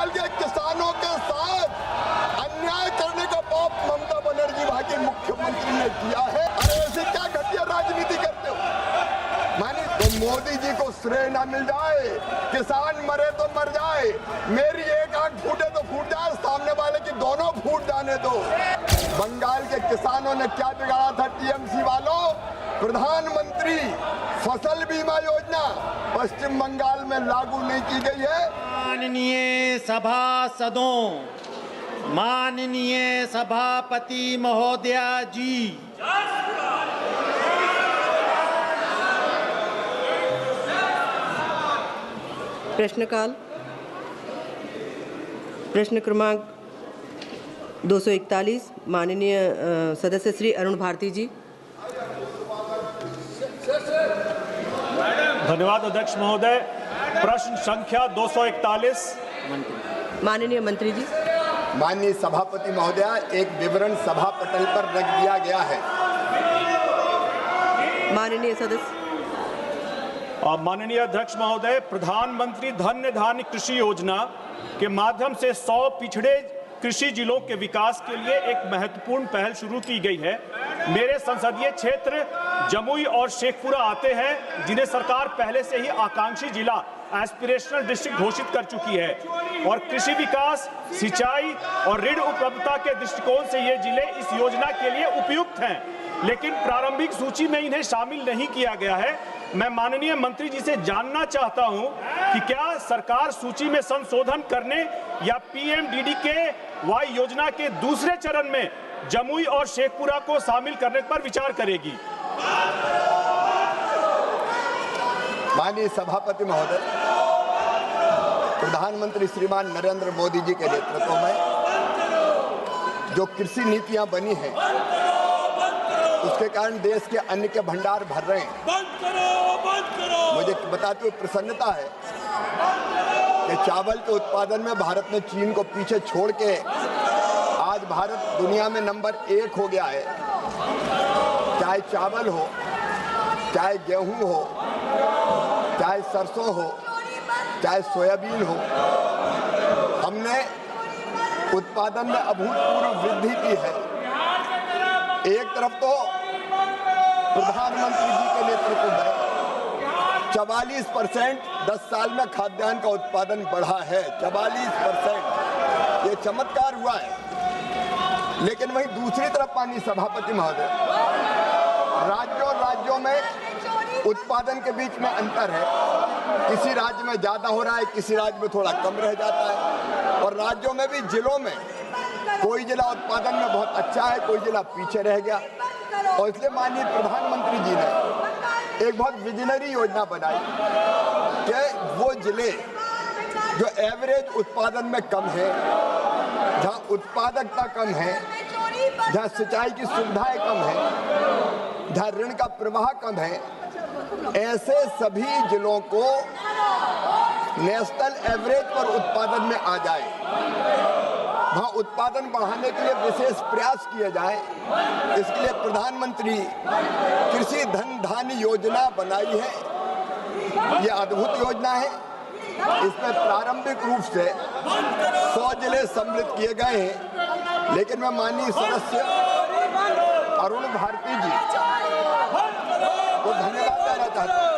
बंगाल के किसानों के साथ अन्याय करने का पाप ममता बनर्जी वहां के मुख्यमंत्री ने किया है। अरे ऐसे क्या घटिया राजनीति करते हो? माने तो मोदी जी को श्रेय ना मिल जाए, किसान मरे तो मर जाए, मेरी एक आंख फूटे तो फूट जाए, सामने वाले की दोनों फूट जाने दो। बंगाल के किसानों ने क्या बिगाड़ा था? टीएमसी वालों, प्रधानमंत्री फसल बीमा योजना पश्चिम बंगाल में लागू नहीं की गई है। माननीय सभासदों, माननीय सभापति महोदया जी, प्रश्नकाल प्रश्न क्रमांक 241 माननीय सदस्य श्री अरुण भारती जी। धन्यवाद अध्यक्ष महोदय। प्रश्न संख्या 241 माननीय मंत्री जी। माननीय सभापति महोदया, एक विवरण सभा पटल पर रख दिया गया है। माननीय सदस्य। माननीय अध्यक्ष महोदय, प्रधानमंत्री धन्य धान्य कृषि योजना के माध्यम से 100 पिछड़े कृषि जिलों के विकास के लिए एक महत्वपूर्ण पहल शुरू की गई है। मेरे संसदीय क्षेत्र जमुई और शेखपुरा आते हैं, जिन्हें सरकार पहले से ही आकांक्षी जिला एस्पिरेशनल डिस्ट्रिक्ट घोषित कर चुकी है और कृषि विकास, सिंचाई और ऋण उपलब्धता के दृष्टिकोण से ये जिले इस योजना के लिए उपयुक्त हैं, लेकिन प्रारंभिक सूची में इन्हें शामिल नहीं किया गया है। मैं माननीय मंत्री जी से जानना चाहता हूं कि क्या सरकार सूची में संशोधन करने या PMDDKY योजना के दूसरे चरण में जमुई और शेखपुरा को शामिल करने पर विचार करेगी? माननीय सभापति महोदय, प्रधानमंत्री श्रीमान नरेंद्र मोदी जी के नेतृत्व में जो कृषि नीतियां बनी हैं, उसके कारण देश के अन्न के भंडार भर रहे हैं। मुझे बताते हुए प्रसन्नता है कि चावल के उत्पादन में भारत ने चीन को पीछे छोड़ के आज भारत दुनिया में नंबर 1 हो गया है। चाहे चावल हो, चाहे गेहूं हो, चाहे सरसों हो, चाहे सोयाबीन हो, हमने उत्पादन में अभूतपूर्व वृद्धि की है। एक तरफ तो प्रधानमंत्री जी के नेतृत्व में 44% 10 साल में खाद्यान्न का उत्पादन बढ़ा है। 44% ये चमत्कार हुआ है। लेकिन वहीं दूसरी तरफ माननीय सभापति महोदय, राज्यों में उत्पादन के बीच में अंतर है। किसी राज्य में ज्यादा हो रहा है, किसी राज्य में थोड़ा कम रह जाता है। और राज्यों में भी, जिलों में कोई जिला उत्पादन में बहुत अच्छा है, कोई जिला पीछे रह गया। और इसलिए माननीय प्रधानमंत्री जी ने एक बहुत विजनरी योजना बनाई कि वो जिले जो एवरेज उत्पादन में कम है, जहाँ उत्पादकता कम है, जहाँ सिंचाई की सुविधाएं कम है, जहाँ ऋण का प्रवाह कम है, ऐसे सभी जिलों को नेशनल एवरेज पर उत्पादन में आ जाए, वहाँ उत्पादन बढ़ाने के लिए विशेष प्रयास किए जाए। इसके लिए प्रधानमंत्री कृषि धन धान्य योजना बनाई है। ये अद्भुत योजना है। इसमें प्रारंभिक रूप से 100 जिले सम्मिलित किए गए हैं, लेकिन मैं माननीय सदस्य अरुण भारती जी को धन्यवाद देना चाहता हूँ।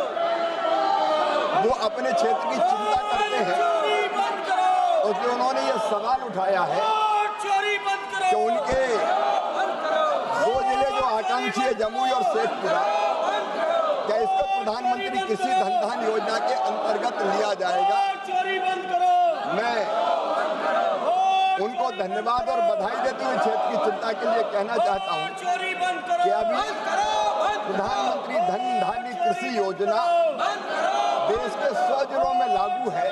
वो अपने क्षेत्र की चिंता करते हैं और जो उन्होंने ये सवाल उठाया है कि उनके 2 जिले जो आकांक्षी है, जमुई और शेखपुरा, क्या इसको प्रधानमंत्री कृषि धन धान्य योजना के अंतर्गत लिया जाएगा? मैं उनको धन्यवाद और बधाई देते हुए क्षेत्र की चिंता के लिए कहना चाहता हूं कि अभी प्रधानमंत्री धन धान्य कृषि योजना देश के 100 जिलों में लागू है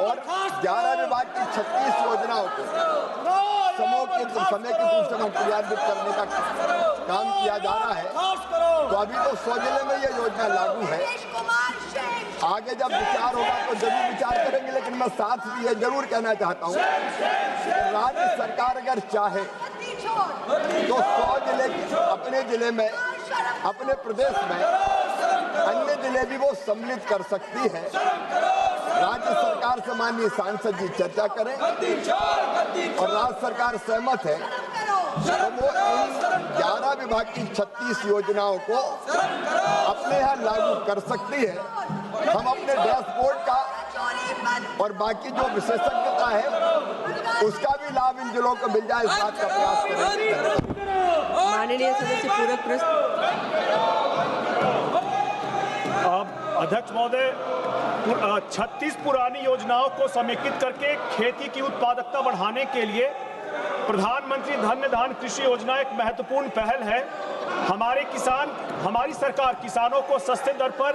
और 11 विभाग की 36 योजनाओं को समेकित रूप से क्रियान्वित करने का काम किया जा रहा है। तो अभी तो 100 जिले में ये योजना लागू है। आगे जब विचार होगा तो जरूर विचार करेंगे, लेकिन मैं साथ भी ये जरूर कहना चाहता हूँ, राज्य सरकार अगर चाहे तो 100 जिले अपने जिले में, अपने प्रदेश में अन्य जिले भी वो सम्मिलित कर सकती है। राज्य सरकार से माननीय सांसद जी चर्चा करें और राज्य सरकार सहमत है तो वो इन 11 विभाग की 36 योजनाओं को अपने यहाँ लागू कर सकती है। हम अपने डैशबोर्ड का और बाकी जो विशेषज्ञता है उसका भी लाभ इन जिलों को मिल जाए, इस बात का प्रयास करेंगे। माननीय सदस्य पूरक प्रश्न। अध्यक्ष महोदय, 36 पुरानी योजनाओं को समेकित करके खेती की उत्पादकता बढ़ाने के लिए प्रधानमंत्री धन्य धान्य कृषि योजना एक महत्वपूर्ण पहल है। हमारी सरकार किसानों को सस्ते दर पर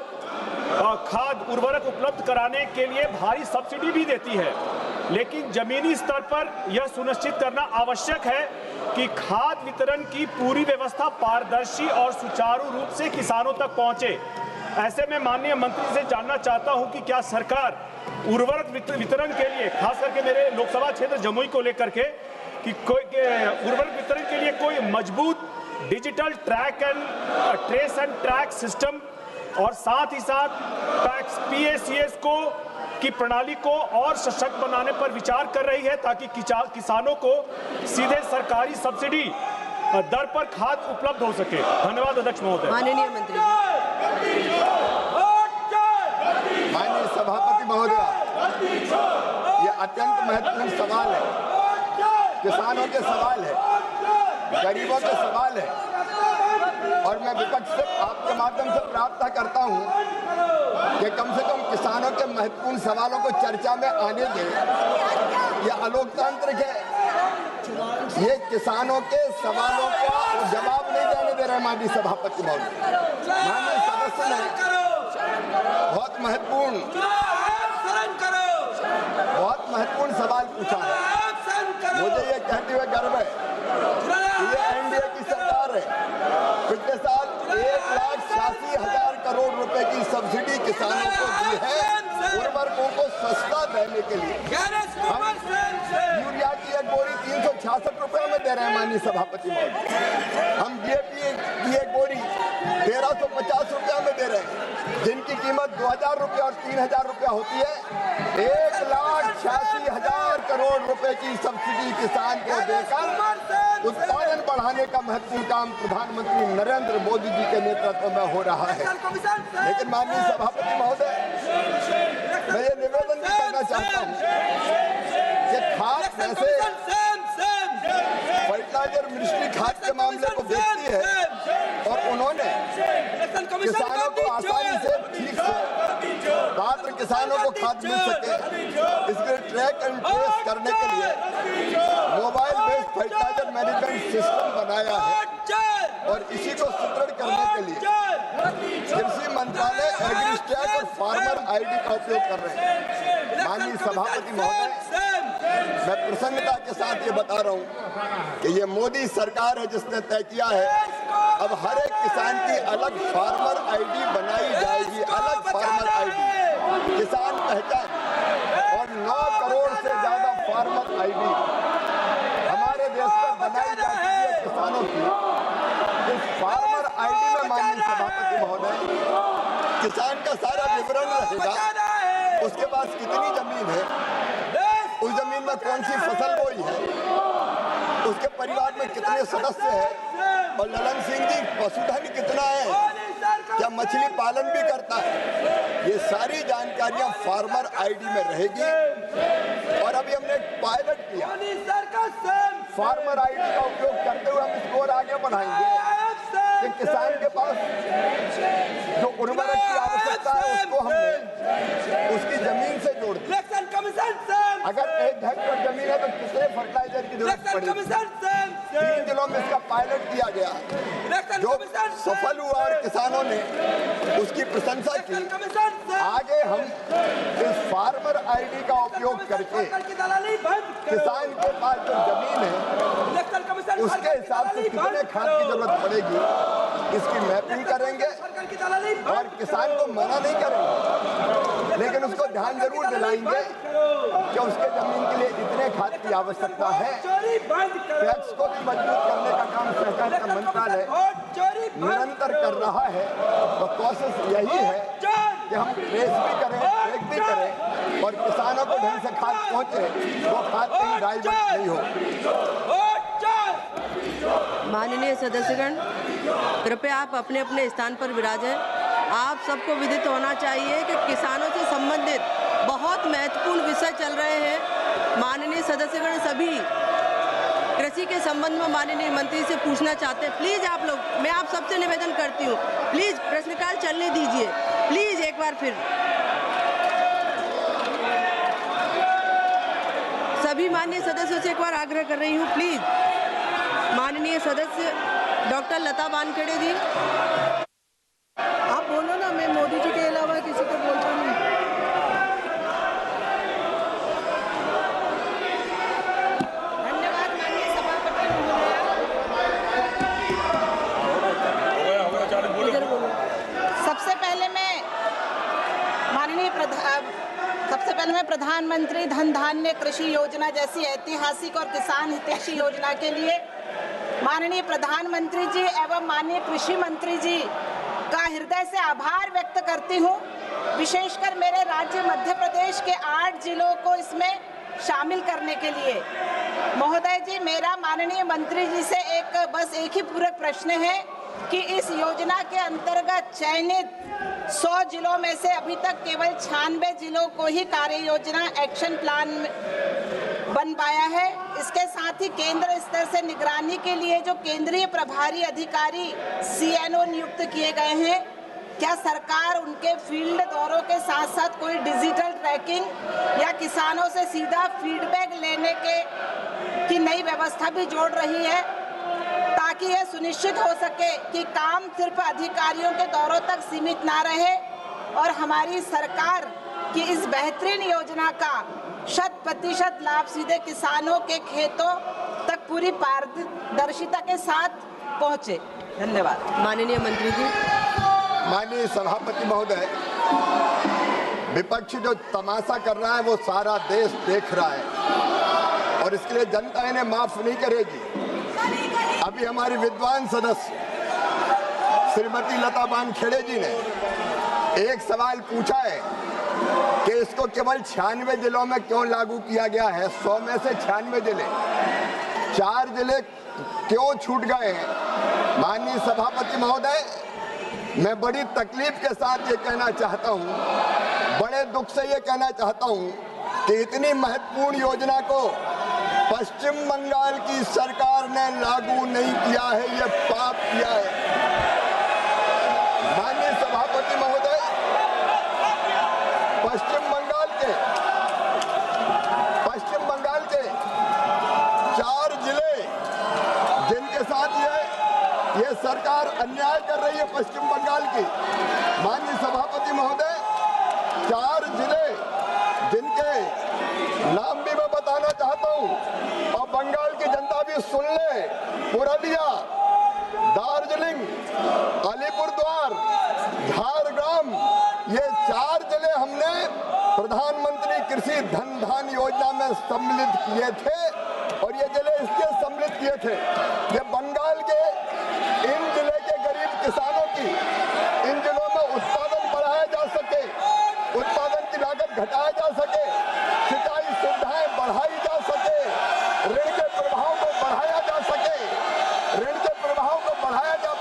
खाद उर्वरक उपलब्ध कराने के लिए भारी सब्सिडी भी देती है, लेकिन जमीनी स्तर पर यह सुनिश्चित करना आवश्यक है कि खाद वितरण की पूरी व्यवस्था पारदर्शी और सुचारू रूप से किसानों तक पहुंचे। ऐसे में माननीय मंत्री से जानना चाहता हूं कि क्या सरकार उर्वरक वितरण के लिए, खास करके मेरे लोकसभा क्षेत्र जमुई को लेकर के, कि कोई उर्वरक वितरण के लिए कोई मजबूत digital trace and track system और साथ ही साथ PACS की प्रणाली को और सशक्त बनाने पर विचार कर रही है, ताकि किसानों को सीधे सरकारी सब्सिडी दर पर खाद उपलब्ध हो सके। धन्यवाद अध्यक्ष महोदय। माननीय मंत्री जी। माननीय सभापति महोदय, ये अत्यंत महत्वपूर्ण सवाल है, किसानों के सवाल है, गरीबों के सवाल है, और मैं विपक्ष से आपके माध्यम से प्रार्थना करता हूं कि कम से कम किसानों के महत्वपूर्ण सवालों को चर्चा में आने दें। यह अलोकतांत्रिक है, ये किसानों के सवालों का जवाब नहीं देने दे रहे माननीय सभापति महोदय। माननीय सदस्य ने बहुत महत्वपूर्ण सवाल पूछा है। मुझे ये कहते हुए गर्व है कि ये NDA की सरकार है। पिछले साल 1,86,000 करोड़ रुपए की सब्सिडी किसानों को दी है उर्वरकों को सस्ता देने के लिए। हम यूरिया की एक बोरी 366 रुपए में दे रहे हैं माननीय सभापति महोदय। हम DAP की एक बोरी 1,350 रुपया में दे रहे हैं, जिनकी कीमत 2,000 रुपया और 3,000 रुपया होती है। 1,86,000 करोड़ रुपए की सब्सिडी किसान को देकर उत्पादन बढ़ाने का महत्वपूर्ण काम प्रधानमंत्री नरेंद्र मोदी जी के नेतृत्व में हो रहा है। लेकिन माननीय सभापति महोदय, मैं ये निवेदन भी करना चाहता हूँ कि खाद कैसे फर्टिलाइजर मिनिस्ट्री खाद के मामले को देखती है और उन्होंने किसानों को आसानी से ठीक से पात्र किसानों को खाद मिल सके, इसके ट्रैक एंड ट्रेस करने के लिए mobile based fertiliser management system बनाया है और इसी को सुदृढ़ करने के लिए कृषि मंत्रालय एग्रीस्टैक और फार्मर ID का उपयोग कर रहे हैं। माननीय सभापति महोदय, मैं प्रसन्नता के साथ ये बता रहा हूँ कि ये मोदी सरकार है जिसने तय किया है अब हर एक किसान की अलग फार्मर ID बनाई जाएगी, अलग फार्मर ID, किसान पहचान, और 9 करोड़ से ज्यादा फार्मर ID हमारे देश में बनाई जा चुकी है किसानों की। इस फार्मर ID में माननीय सभापति महोदय किसान का सारा विवरण रहेगा, उसके पास कितनी जमीन है, उस जमीन में कौन सी फसल बोई है, उसके परिवार में कितने सदस्य हैं, और ललन सिंह जी पशुधन कितना है, क्या मछली पालन भी करता है, ये सारी जानकारियां फार्मर ID में रहेगी। और अभी हमने एक पायलट किया, फार्मर ID का उपयोग करते हुए हम इसको और आगे बढ़ाएंगे कि किसान के पास जो उर्वरक की आवश्यकता है उसको हमने उसकी जमीन से जोड़ दिया। अगर 1 हेक्टेयर जमीन है तो कितने फर्टिलाइजर की जरूरत पड़ेगी। 3 जिलों में इसका पायलट किया गया, जो सफल हुआ और किसानों ने उसकी प्रशंसा की। आगे हम इस फार्मर ID का उपयोग करके किसान के पास जो जमीन है उसके हिसाब से कितने खाद की जरूरत पड़ेगी इसकी मैपिंग करेंगे और किसान को मना नहीं करेंगे, लेकिन उसको ध्यान जरूर दिलाएंगे कि उसके जमीन के लिए इतने खाद की आवश्यकता है। टैक्स को भी मजबूत करने का काम सहकारिता मंत्रालय निरंतर कर रहा है। तो कोशिश यही है कि हम ट्रेस भी करें, ट्रैक भी करें और किसानों को ढंग से खाद पहुंचे, वो खाद कहीं डाइवर्ट नहीं हो। माननीय सदस्यगण, कृपया आप अपने अपने स्थान पर विराजें। आप सबको विदित होना चाहिए कि किसानों से संबंधित बहुत महत्वपूर्ण विषय चल रहे हैं। माननीय सदस्यगण सभी कृषि के संबंध में माननीय मंत्री से पूछना चाहते हैं। प्लीज आप लोग, मैं आप सबसे निवेदन करती हूँ, प्लीज प्रश्नकाल चलने दीजिए। प्लीज एक बार फिर सभी माननीय सदस्यों से एक बार आग्रह कर रही हूँ, प्लीज। माननीय सदस्य डॉक्टर लता वानखेड़े जी, आप बोलो ना, मैं मोदी जी के अलावा किसी को बोलता नहीं। धन्यवाद माननीय सभापति महोदया। सबसे पहले मैं प्रधानमंत्री धन धान्य कृषि योजना जैसी ऐतिहासिक और किसान हितैषी योजना के लिए माननीय प्रधानमंत्री जी एवं माननीय कृषि मंत्री जी का हृदय से आभार व्यक्त करती हूँ। विशेषकर मेरे राज्य मध्य प्रदेश के 8 जिलों को इसमें शामिल करने के लिए। महोदय जी, मेरा माननीय मंत्री जी से बस एक ही पूरक प्रश्न है कि इस योजना के अंतर्गत चयनित 100 जिलों में से अभी तक केवल 96 जिलों को ही कार्य योजना एक्शन प्लान बन पाया है। इसके साथ ही केंद्र स्तर से निगरानी के लिए जो केंद्रीय प्रभारी अधिकारी CNO नियुक्त किए गए हैं, क्या सरकार उनके फील्ड दौरों के साथ साथ कोई डिजिटल ट्रैकिंग या किसानों से सीधा फीडबैक लेने की नई व्यवस्था भी जोड़ रही है, ताकि यह सुनिश्चित हो सके कि काम सिर्फ अधिकारियों के दौरों तक सीमित ना रहे और हमारी सरकार की इस बेहतरीन योजना का 100% लाभ सीधे किसानों के खेतों तक पूरी पारदर्शिता के साथ पहुंचे। धन्यवाद। माननीय मंत्री जी। माननीय सभापति महोदय, विपक्ष जो तमाशा कर रहा है वो सारा देश देख रहा है और इसके लिए जनता इन्हें माफ नहीं करेगी। अभी हमारी विद्वान सदस्य श्रीमती लता वानखेड़े जी ने एक सवाल पूछा है कि इसको केवल 96 जिलों में क्यों लागू किया गया है। 100 में से 96 जिले, 4 जिले क्यों छूट गए हैं। माननीय सभापति महोदय, मैं बड़ी तकलीफ के साथ ये कहना चाहता हूँ, बड़े दुख से ये कहना चाहता हूँ कि इतनी महत्वपूर्ण योजना को पश्चिम बंगाल की सरकार ने लागू नहीं किया है, ये पाप किया है। माननीय सभापति महोदय, पश्चिम बंगाल के 4 जिले जिनके साथ ये सरकार अन्याय कर रही है पश्चिम बंगाल की। माननीय सभापति महोदय, 4 जिले जिनके नाम भी मैं बताना चाहता हूं और बंगाल की जनता भी सुन ले। पुरुलिया, दार्जिलिंग, अलीपुरद्वार, झारग्राम, ये 4 जिले हमने प्रधानमंत्री कृषि धन धान्य योजना में सम्मिलित किए थे और ये जिले इसलिए सम्मिलित किए थे कि बंगाल के इन जिले के गरीब किसानों की इन जिलों में उत्पादन बढ़ाया जा सके, उत्पादन की लागत घटाया जा सके, सिंचाई सुविधाएं बढ़ाई जा सके, ऋण के प्रभाव को बढ़ाया जा सके,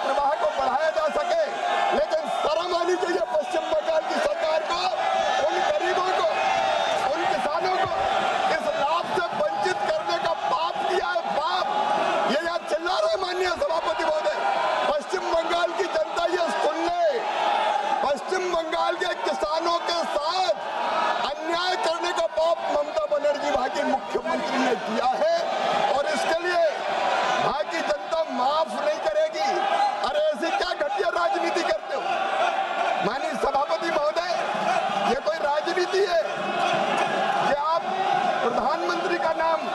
प्रवाह को बढ़ाया जा सके। लेकिन शर्म आनी चाहिए पश्चिम बंगाल की सरकार को, उन गरीबों को, उन किसानों को इस लाभ से वंचित करने का पाप किया है, पाप। ये यहाँ चिल्ला रहे माननीय सभापति महोदय, पश्चिम बंगाल की जनता ये सुन ले, पश्चिम बंगाल के किसानों के साथ अन्याय करने का पाप ममता बनर्जी वहां की मुख्यमंत्री ने किया है और इसके लिए वहां की जनता माफ नहीं करेगी। अरे ऐसी क्या घटिया राजनीति करते हो माननीय सभापति महोदय, ये कोई राजनीति है कि आप प्रधानमंत्री का नाम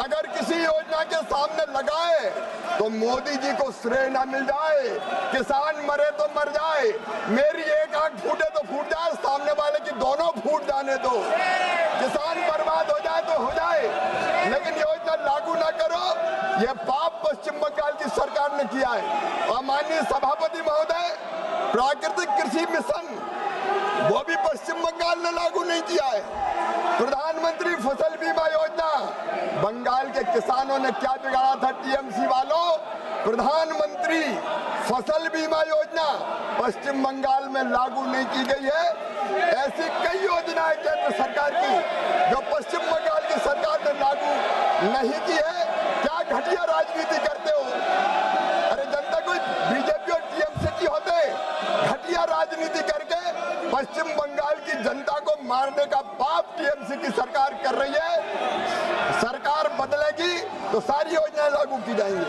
अगर किसी योजना के सामने लगाए तो मोदी जी को श्रेय ना मिल जाए, किसान मरे तो मर जाए, मेरी एक आंख फूटे तो फूट जाए, सामने वाले की दोनों फूट जाने दो, किसान बर्बाद हो जाए तो हो जाए, लेकिन योजना लागू ना करो। यह पाप पश्चिम बंगाल की सरकार ने किया है। और माननीय सभापति महोदय, प्राकृतिक कृषि मिशन वो भी पश्चिम बंगाल ने लागू नहीं किया है। प्रधानमंत्री फसल बीमा योजना, बंगाल के किसानों ने क्या बिगाड़ा था टीएमसी वालों? प्रधानमंत्री फसल बीमा योजना पश्चिम बंगाल में लागू नहीं की गई है। ऐसी कई योजनाएं केंद्र सरकार की जो पश्चिम बंगाल की सरकार ने लागू नहीं की है। क्या घटिया राजनीति करते हो? अरे जनता कोई बीजेपी और टीएमसी की होते, घटिया राजनीति करके पश्चिम बंगाल की जनता को मारने का पाप टीएमसी की सरकार कर रही है। सरकार बदलेगी तो सारी योजनाएं लागू की जाएंगी।